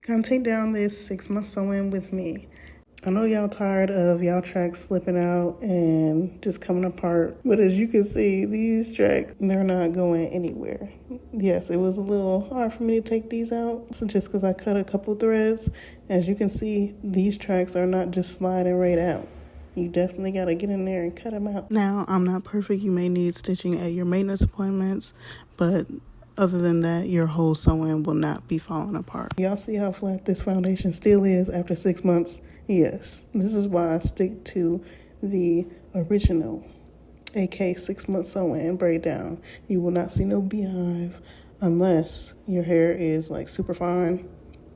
Come take down this 6-month sew-in with me. I know y'all tired of y'all tracks slipping out and just coming apart, but as you can see, these tracks, they're not going anywhere. Yes, it was a little hard for me to take these out, so just because I cut a couple threads. As you can see, these tracks are not just sliding right out. You definitely got to get in there and cut them out. Now, I'm not perfect. You may need stitching at your maintenance appointments, but other than that, your whole sewing will not be falling apart. Y'all see how flat this foundation still is after 6 months? Yes, this is why I stick to the original AK 6-month sew-in braid down. You will not see no beehive unless your hair is like super fine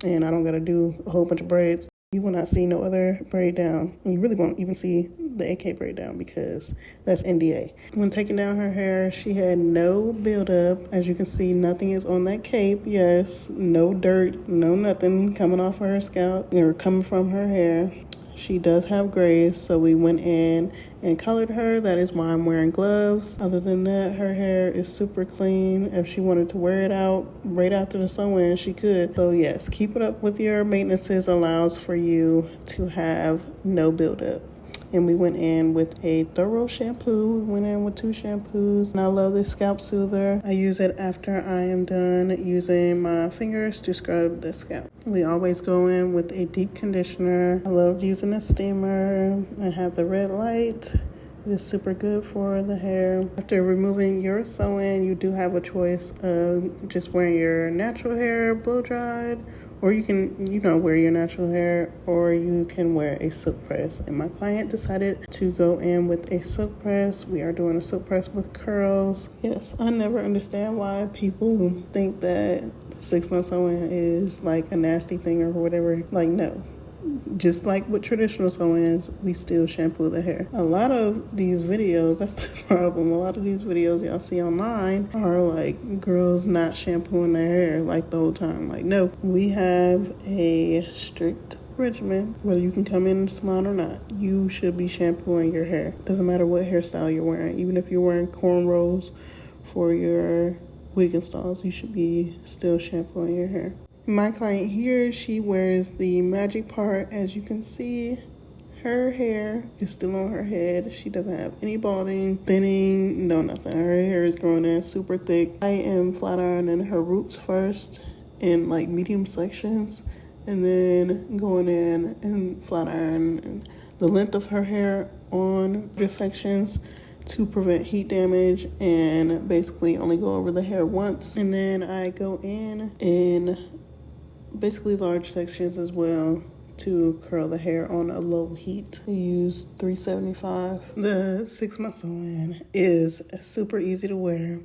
and I don't gotta do a whole bunch of braids. You will not see no other braid down. You really won't even see the AK braid down because that's NDA. When taking down her hair, she had no buildup. As you can see, nothing is on that cape. Yes, no dirt, no nothing coming off her scalp or coming from her hair. She does have grays, so we went in and colored her. That is why I'm wearing gloves. Other than that, her hair is super clean. If she wanted to wear it out right after the sew-in, she could. So yes, keep it up with your maintenances allows for you to have no buildup. And we went in with a thorough shampoo. We went in with 2 shampoos. And I love this scalp soother. I use it after I am done using my fingers to scrub the scalp. We always go in with a deep conditioner. I love using a steamer. I have the red light. It is super good for the hair. After removing your sew-in, you do have a choice of just wearing your natural hair blow dried, or you can, wear your natural hair, or you can wear a silk press. And my client decided to go in with a silk press. We are doing a silk press with curls. Yes, I never understand why people think that 6-month sew-in is like a nasty thing or whatever. Like, no. Just like with traditional sew-ins, we still shampoo the hair. A lot of these videos, that's the problem. A lot of these videos y'all see online are like girls not shampooing their hair like the whole time. Like, no, we have a strict regimen. Whether you can come in the salon or not, you should be shampooing your hair. Doesn't matter what hairstyle you're wearing. Even if you're wearing cornrows for your wig installs, you should be still shampooing your hair. My client here, she wears the magic part. As you can see, her hair is still on her head. She doesn't have any balding, thinning, no nothing. Her hair is growing in super thick. I am flat ironing her roots first in like medium sections, and then going in and flat iron the length of her hair on the sections to prevent heat damage, and basically only go over the hair once. And then I go in basically large sections as well to curl the hair on a low heat. We use 375. The 6-month sew-in is super easy to wear,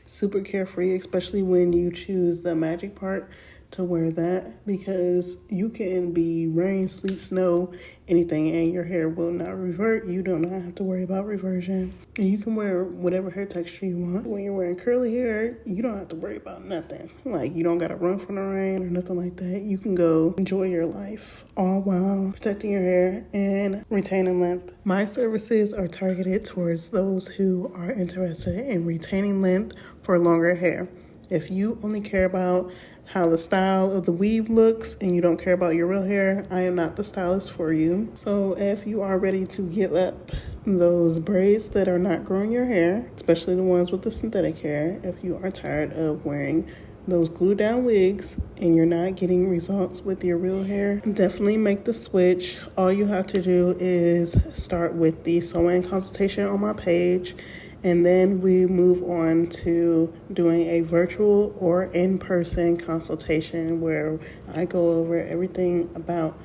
super carefree, especially when you choose the magic part to wear that, because you can be rain, sleet, snow, anything, and your hair will not revert. You do not have to worry about reversion, and you can wear whatever hair texture you want. When you're wearing curly hair, you don't have to worry about nothing. Like, you don't gotta run from the rain or nothing like that. You can go enjoy your life, all while protecting your hair and retaining length. My services are targeted towards those who are interested in retaining length for longer hair. If you only care about how the style of the weave looks and you don't care about your real hair, I am not the stylist for you. So if you are ready to give up those braids that are not growing your hair, especially the ones with the synthetic hair, if you are tired of wearing those glued down wigs and you're not getting results with your real hair, definitely make the switch. All you have to do is start with the sew-in consultation on my page, and then we move on to doing a virtual or in-person consultation where I go over everything about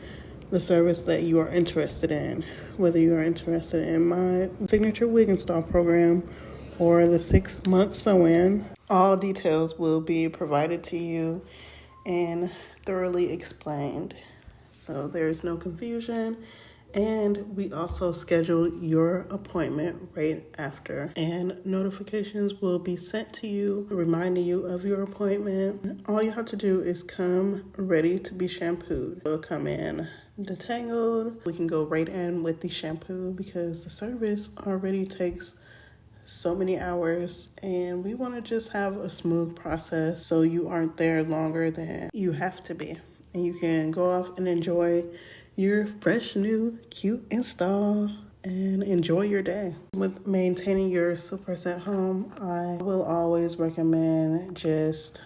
the service that you are interested in. Whether you are interested in my signature wig install program or the 6-month sew-in, all details will be provided to you and thoroughly explained, so there's no confusion. And we also schedule your appointment right after, and notifications will be sent to you reminding you of your appointment. All you have to do is come ready to be shampooed. We'll come in detangled. We can go right in with the shampoo because the service already takes so many hours, and we want to just have a smooth process so you aren't there longer than you have to be. and you can go off and enjoy your fresh, new, cute install and enjoy your day. With maintaining your slippers at home, I will always recommend just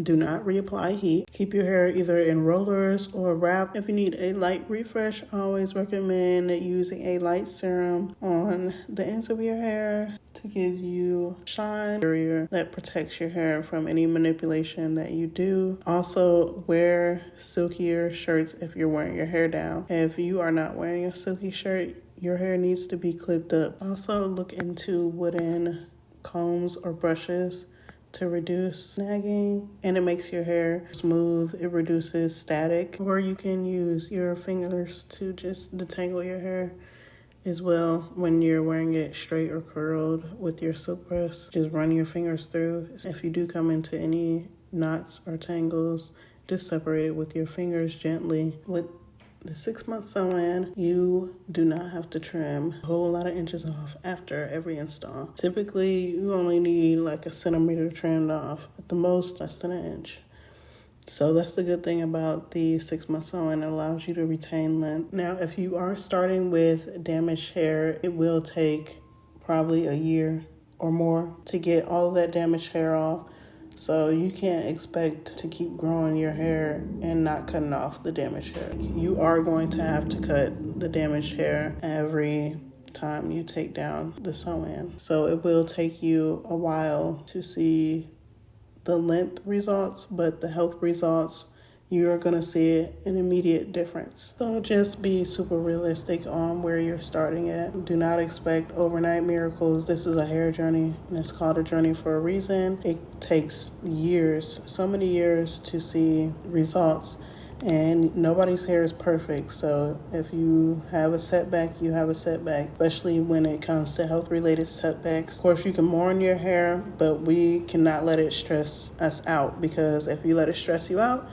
do not reapply heat. Keep your hair either in rollers or wrap. If you need a light refresh, I always recommend using a light serum on the ends of your hair to give you shine barrier that protects your hair from any manipulation that you do. Also, wear silkier shirts if you're wearing your hair down. If you are not wearing a silky shirt, your hair needs to be clipped up. Also, look into wooden combs or brushes to reduce snagging, and it makes your hair smooth. It reduces static. Or you can use your fingers to just detangle your hair as well when you're wearing it straight or curled with your silk press. Just run your fingers through. If you do come into any knots or tangles, just separate it with your fingers gently. With the 6-month sew-in, you do not have to trim a whole lot of inches off after every install. Typically, you only need like a centimeter trimmed off, at the most less than an inch. So that's the good thing about the 6-month sew-in. It allows you to retain length. Now, if you are starting with damaged hair, it will take probably a year or more to get all of that damaged hair off. So you can't expect to keep growing your hair and not cutting off the damaged hair. You are going to have to cut the damaged hair every time you take down the sew-in. So it will take you a while to see the length results, but the health results, you're going to see an immediate difference. So just be super realistic on where you're starting at. Do not expect overnight miracles. This is a hair journey, and it's called a journey for a reason. It takes years, so many years to see results, and nobody's hair is perfect. So if you have a setback, you have a setback, especially when it comes to health-related setbacks. Of course, you can mourn your hair, but we cannot let it stress us out, because if you let it stress you out,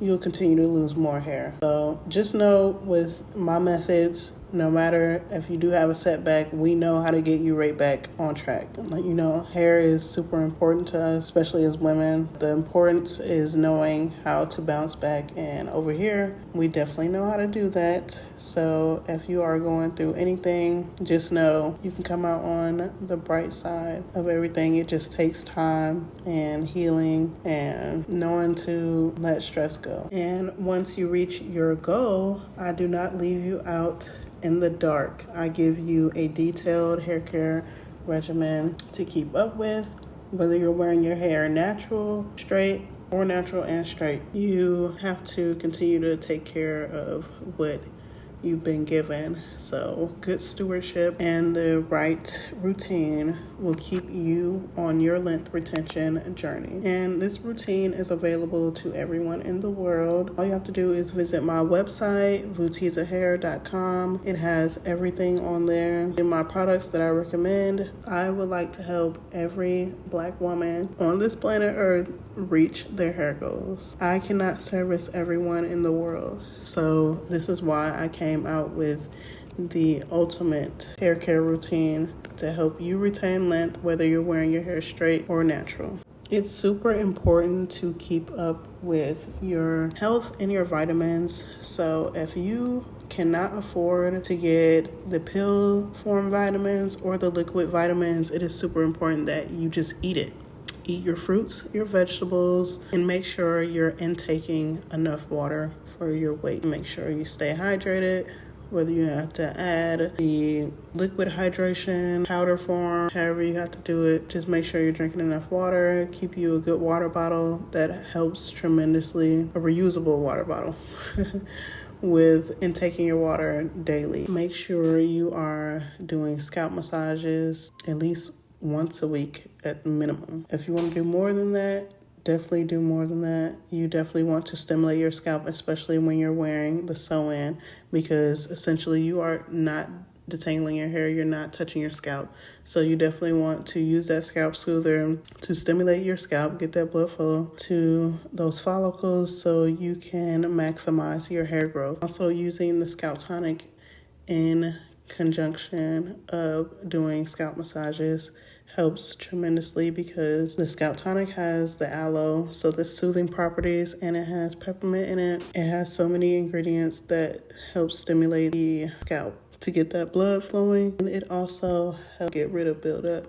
you'll continue to lose more hair. So just know with my methods, no matter if you do have a setback, we know how to get you right back on track. You know, hair is super important to us, especially as women. The importance is knowing how to bounce back, and over here, we definitely know how to do that. So if you are going through anything, just know you can come out on the bright side of everything. It just takes time and healing and knowing to let stress go. And once you reach your goal, I do not leave you out in the dark. I give you a detailed hair care regimen to keep up with, whether you're wearing your hair natural, straight, or natural and straight. You have to continue to take care of what you've been given. So good stewardship and the right routine will keep you on your length retention journey. And this routine is available to everyone in the world. All you have to do is visit my website, VoutizaHair.com. It has everything on there. In my products that I recommend, I would like to help every Black woman on this planet Earth reach their hair goals. I cannot service everyone in the world. So this is why I came out with the ultimate hair care routine to help you retain length, whether you're wearing your hair straight or natural. It's super important to keep up with your health and your vitamins. So if you cannot afford to get the pill form vitamins or the liquid vitamins, it is super important that you just eat it. Eat your fruits, your vegetables, and make sure you're intaking enough water for your weight. Make sure you stay hydrated, whether you have to add the liquid hydration, powder form, however you have to do it. Just make sure you're drinking enough water. Keep you a good water bottle. That helps tremendously. A reusable water bottle. With intaking your water daily. Make sure you are doing scalp massages at least once a week at minimum. If you want to do more than that, definitely do more than that. You definitely want to stimulate your scalp, especially when you're wearing the sew-in, because essentially you are not detangling your hair, you're not touching your scalp. So you definitely want to use that scalp soother to stimulate your scalp, get that blood flow to those follicles so you can maximize your hair growth. Also using the scalp tonic in conjunction of doing scalp massages helps tremendously because the scalp tonic has the aloe, so the soothing properties, and it has peppermint in it. It has so many ingredients that help stimulate the scalp to get that blood flowing, and it also helps get rid of buildup.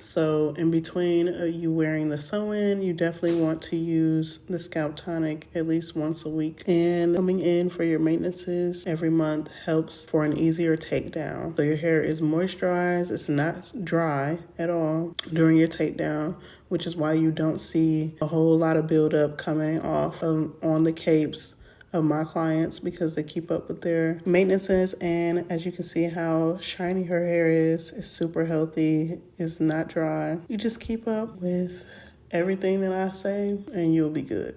So in between you wearing the Sew-In, you definitely want to use the scalp tonic at least once a week. And coming in for your maintenances every month helps for an easier takedown. So your hair is moisturized, it's not dry at all during your takedown, which is why you don't see a whole lot of buildup coming off on the capes of my clients, because they keep up with their maintenances. And as you can see how shiny her hair is, it's super healthy, it's not dry. You just keep up with everything that I say and you'll be good.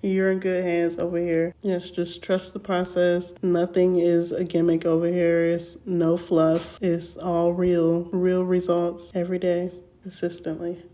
You're in good hands over here. Yes, just trust the process. Nothing is a gimmick over here. It's no fluff. It's all real results every day, consistently.